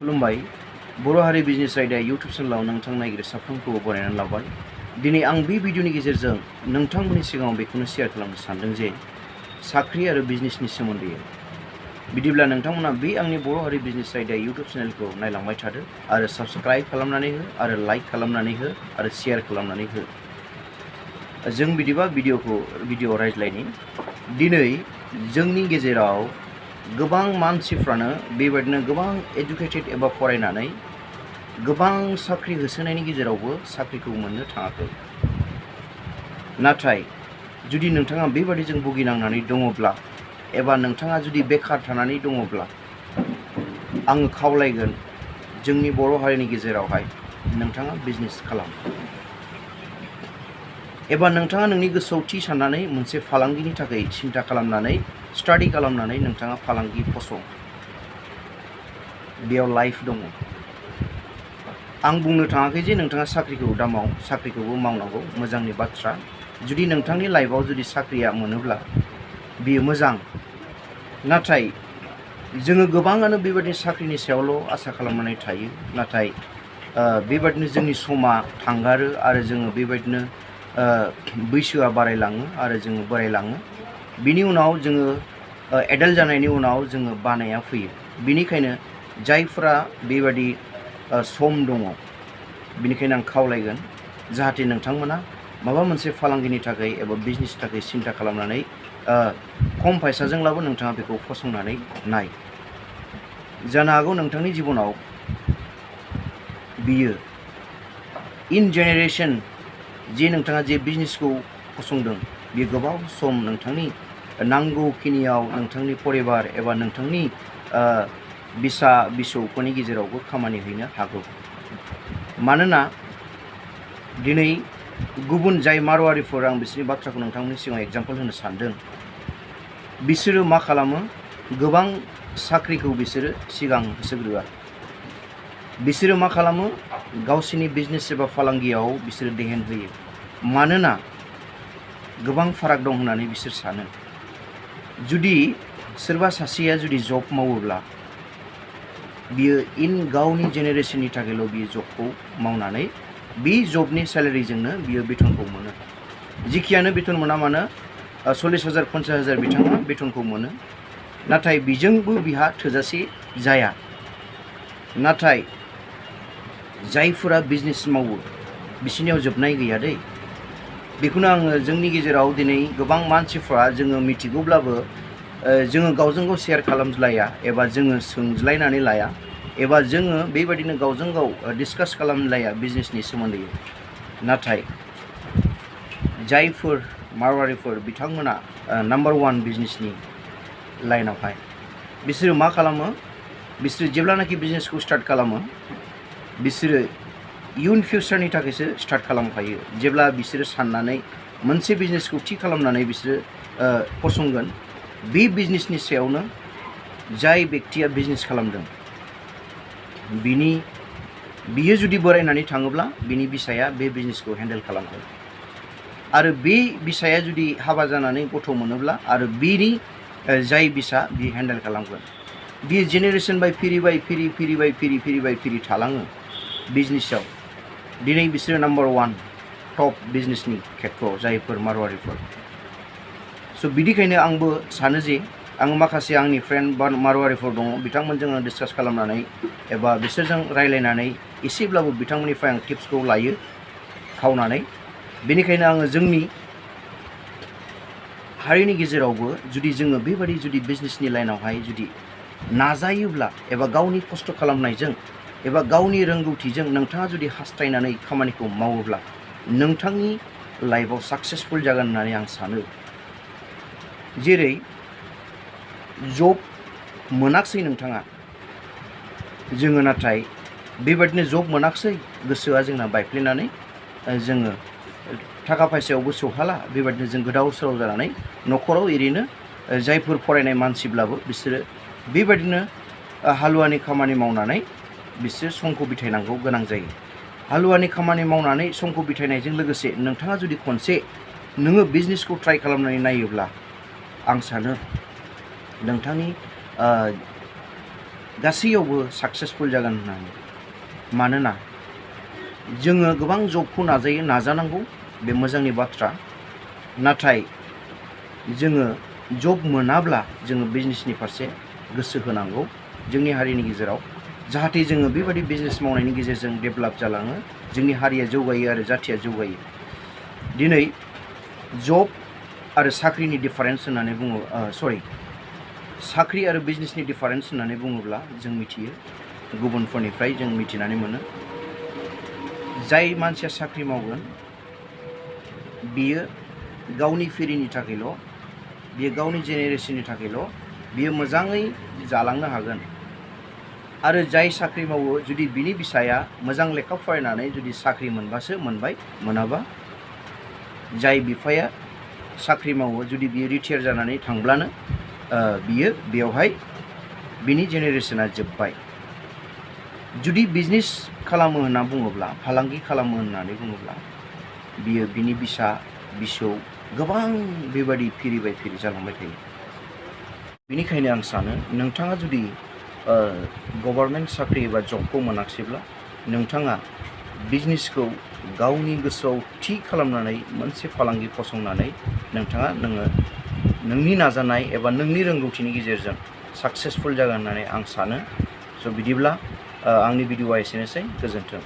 खुलुमबाय बर' हारि बिजनेस आयदा इउट्युब चेनेलाव नोंथां नायगिरि साफ्रोमखौबो बरायनानै लाबाय। दिनै आं बे भिडिअनि गेजेरजों नोंथांमोननि सिगाङाव बेखौनो शेयार खालामनो सानदों जे साख्रि आरो बिजनेसनि सोमोन्दै। बिदिब्ला नोंथांमोना बे आंनि बर' हारि बिजनेस आयदा इउट्युब चेनेलखौ नायलांबाय थादो आरो साबस्क्राइब खालामनानै हो आरो लाइक खालामनानै हो आरो शेयार खालामनानै हो। जों बिदिबा भिडिअ रायज्लायनि। दिनै जोंनि गेजेराव गोबां मानसिफ्रानो बेबायदिनो गोबां एडुकेटेड एबा फरायनानै गोबां साख्रि होसोनायनि गेजेरावबो साख्रिखौ मोननो थाङाखै। नाथाय जुदि नोंथाङा बेबादिजों भुगिनांनानै दङब्ला एबा नोंथाङा जुदि बेखार थानानै दङब्ला आङो खावलायगोन जोंनि बर' हारिनि गेजेरावहाय नोंथाङा बिजनेस खालाम एबा नोंथाङा नोंनि गोसोआव थि साननानै मोनसे फालांगिनि थाखाय सिन्था खालामनानै स्टाडि खालामनानै नोंथाङा फालांगि फसं। बेयाव लाइफ दङ। आं बुंनो थाङाखै जे नोंथाङा साख्रिखौ दा माव, साख्रिखौबो मावनांगौ, मोजांनि बाथ्रा। जुदि नोंथांनि लाइफआव जुदि साख्रिया मोनोब्ला बियो मोजां। नाथाय जोङो गोबाङानो बेबायदि साख्रिनि सायावल' आसा खालामनानै थायो। नाथाय बेबायदिनो जोंनि समा थांगारो आरो जोङो बेबायदिनो बैसोआ बारायलाङो आरो जोङो बोरायलाङो। बिनि उनाव जोङो एडाल्ट जानायनि उनाव जोङो बानाया फैयो। बिनिखायनो जायफोरा बेबायदि सम दङ, बिनिखायनो आं खावलायगोन जाहाथे नोंथांमोना माबा मोनसे फालांगिनि थाखाय एबा बिजनेसनि थाखाय सिन्था खालामनानै खम फैसाजोंब्लाबो नोंथाङा बेखौ फसंनानै नाय। जानो हागौ नोंथांनि जिबनाव बियो इन जेनेरेसन जे नोंथाङा जे बिजनेसखौ फसंदों बियो गोबाव सम नोंथांनि नांगौखिनियाव नोंथांनि परिबार एबा नोंथांनि बिसा बिसौफोरनि गेजेरावबो खामानि हैनो हागौ। मानोना दिनै गुबुन जाय मारवारिफोर, आं बिसोरनि बाथ्राखौ नोंथांमोननि सिगाङाव एग्जाम्पल होनो सानदों। बिसोरो मा खालामो, गोबां साख्रिखौ बिसोरो सिगां होसोग्रोआ। बिसोरो मा खालामो, गावसोरनि बिजनेस एबा फालांगियाव बिसोरो देहेन होयो। मानोना गोबां फाराग दं होननानै बिसोर सानो। जुदि सोरबा सासेया जुदि जब मावोब्ला बियो गावनि जेनेरेसननि थाखायल' बियो जबखौ मावनानै बे जबनि सेलारिजोंनो बियो बेथनखौ मोनो। जिखियानो बेथन मोना मानो 40,000 50,000 बिथाङा बेथनखौ मोनो। नाथाय बेजोंबो बिहा थोजासे जाया। नाथाय जायफोरा बिजनेस मावो बिसोरनियाव जोबनाय गैया दै। बेखौनो आङो जोंनि गेजेराव दिनै गोबां मानसिफ्रा जोङो मिथिगौब्लाबो जोङो गावजों गाव शेयार खालामज्लाया एबा जोङो सोंज्लायनानै लाया एबा जोङो बेबायदिनो गावजों गाव डिसकास खालामलाया बिजनेसनि सोमोन्दै। नाथाय जायफोर मारवारिफोर बिथांमोना नाम्बार 1 बिजनेसनि लाइनावहाय, बिसोरो मा खालामो, बिसोरो जेब्लानाखि बिजनेसखौ स्टार्ट खालामो बिसोरो इयुन फिउचारनि थाखायसो स्टार्ट खालामखायो। जेब्ला बिसोरो साननानै मोनसे बिजनेसखौ थि खालामनानै बिसोरो फसंगोन, बे बिजनेसनि सायावनो जाय बेक्तिया बिजनेस खालामदों बियो जुदि बोरायनानै थाङोब्ला बिनि बिसाया बे बिजनेसखौ हेन्डेल खालामगोन। आरो बे बिसाया जुदि हाबा जानानै गथ' मोनोब्ला आरो बिनि जाय बिसा बियो हेन्डेल खालामगोन। बियो जेनेरेसन बाय फिरि थालाङो बिजनेसाव। दिनै बिसोरो नाम्बार 1 टप बिजनेसनि खेथ्रआव जायफोर मारवारिफोर। स' बिदिखायनो आंबो सानो जे आं माखासे आंनि फ्रेन्ड बा मारवारिफोर दङ, बिथांमोनजों आं डिसकास खालामनानै एबा बिसोरजों रायज्लायनानै एसेब्लाबो बिथांमोननिफ्राय आं टिप्सखौ लायो खावनानै। बेनिखायनो आङो जोंनि हारिनि गेजेरावबो जुदि जोङो बेबायदि जुदि बिजनेसनि लाइनावहाय जुदि नाजायोब्ला एबा गावनि खस्थ' खालामनायजों एबा गावनि रोंगौथिजों नोंथाङा जुदि हास्थायनानै खामानिखौ मावोब्ला नोंथांनि लाइफआव साक्सेसफुल जागोन होननानै आं सानो। जेरै जब मोनाखसै नोंथाङा, जोङो नाथाय बेबायदिनो जब मोनाखसै, गोसोआ जोंना बायफ्लेनानै जोङो थाखा फैसायावबो सौहाला, बेबायदिनो जों गोदाव सोराव जानानै न'खराव ओरैनो जायफोर फरायनाय मानसिब्लाबो बिसोरो बेबायदिनो हालुवानि खामानि मावनानै बिसोर समखौ बिथायनांगौ गोनां जायो। हालुवानि खामानि मावनानै समखौ बिथायनायजों लोगोसे नोंथाङा जुदि खनसे नोङो बिजनेसखौ ट्राइ खालामनानै नायोब्ला आं सानो नोंथांनि गासैयावबो साक्सेसफुल जागोन होननानै। मानोना जोङो गोबां जबखौ नाजानांगौ, बे मोजांनि बाथ्रा। नाथाय जोङो जब मोनाब्ला जोङो बिजनेसनि फारसे गोसो होनांगौ जोंनि हारिनि गेजेराव, जाहाथे जोङो बेबायदि बिजनेस मावनायनि गेजेरजों डेभेलप जालाङो, जोंनि हारिया जौगायो आरो जाथिया जौगायो। दिनै जब आरो साख्रिनि डिफारेन्स होननानै बुङो, साख्रि आरो बिजनेसनि डिफारेन्स होननानै बुङोब्ला जों मिथियो, गुबुनफोरनिफ्राय जों मिथिनानै मोनो। जाय मानसिया साख्रि मावगोन बियो गावनि फिरिनि थाखायल', बियो गावनि जेनेरेसननि थाखायल' बियो मोजाङै जालांनो हागोन। आरो जाय साख्रि मावो, जुदि बिनि फिसाया मोजां लेखा फरायनानै जुदि साख्रि मोनबासो मोनबाय, मोनाबा जाय बिफाया साख्रि मावो जुदि बियो रिटायार जानानै थांब्लानो बियो बेवहाय बिनि जेनेरेसना जोब्बाय। जुदि बिजनेस खालामो होनना बुङोब्ला, फालांगि खालामो होननानै बुङोब्ला, बियो बिनि बिसा बिसौ गोबां बेबायदि फिरि बाय फिरि जालांबाय थायो। बेनिखायनो आं सानो नोंथाङा जुदि गभर्नमेन्ट साख्रि एबा जबखौ मोनाखिसैब्ला नोंथाङा बिजनेसखौ गावनि गोसोआव थि खालामनानै मोनसे फालांगि फसंनानै नोंथाङा नोंनि नाजानाय एबा नोंनि रोंगौथिनि गेजेरजों साक्सेसफुल जागोन होननानै आं सानो। स' बिदिब्ला आंनि भिडिअ'आ एसेनोसै। गोजोन्थों।